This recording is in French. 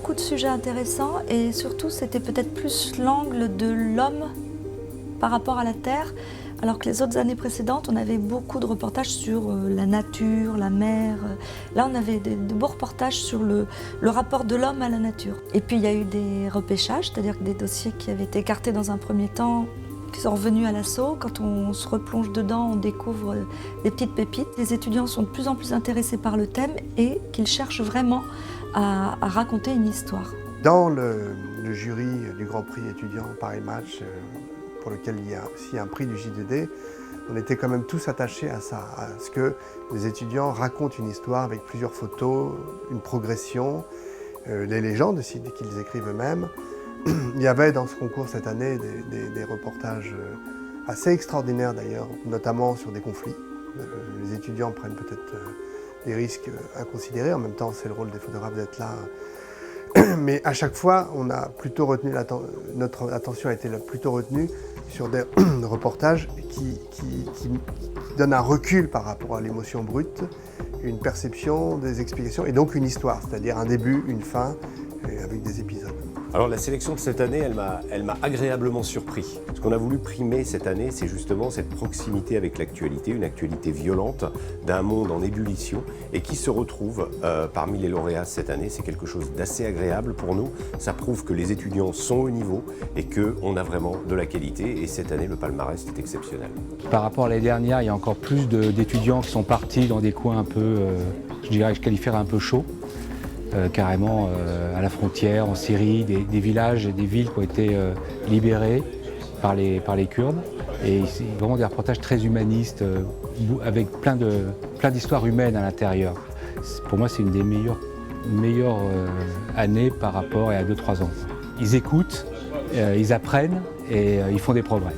beaucoup de sujets intéressants et surtout c'était peut-être plus l'angle de l'homme par rapport à la Terre, alors que les autres années précédentes on avait beaucoup de reportages sur la nature, la mer. Là on avait de beaux reportages sur le rapport de l'homme à la nature. Et puis il y a eu des repêchages, c'est-à-dire que des dossiers qui avaient été écartés dans un premier temps, qui sont revenus à l'assaut. Quand on se replonge dedans, on découvre des petites pépites. Les étudiants sont de plus en plus intéressés par le thème et qu'ils cherchent vraiment à raconter une histoire. Dans le jury du Grand Prix étudiant Paris Match, pour lequel il y a aussi un prix du JDD, on était quand même tous attachés à ça, à ce que les étudiants racontent une histoire avec plusieurs photos, une progression, les légendes aussi qu'ils écrivent eux-mêmes. Il y avait dans ce concours cette année des reportages assez extraordinaires d'ailleurs, notamment sur des conflits. Les étudiants prennent peut-être des risques inconsidérés, en même temps c'est le rôle des photographes d'être là. Mais à chaque fois, on a plutôt retenu notre attention a été plutôt retenue sur des reportages qui donnent un recul par rapport à l'émotion brute, une perception, des explications et donc une histoire, c'est-à-dire un début, une fin, avec des épisodes. Alors la sélection de cette année, elle m'a agréablement surpris. Ce qu'on a voulu primer cette année, c'est justement cette proximité avec l'actualité, une actualité violente d'un monde en ébullition et qui se retrouve parmi les lauréats cette année. C'est quelque chose d'assez agréable pour nous. Ça prouve que les étudiants sont au niveau et qu'on a vraiment de la qualité. Et cette année, le palmarès est exceptionnel. Par rapport à l'année dernière, il y a encore plus d'étudiants qui sont partis dans des coins un peu, je qualifierais un peu chauds. Carrément à la frontière, en Syrie, des villages et des villes qui ont été libérés par les Kurdes. Et c'est vraiment des reportages très humanistes, avec plein d'histoires humaines à l'intérieur. Pour moi, c'est une des meilleures années par rapport à 2-3 ans. Ils écoutent, ils apprennent et ils font des progrès.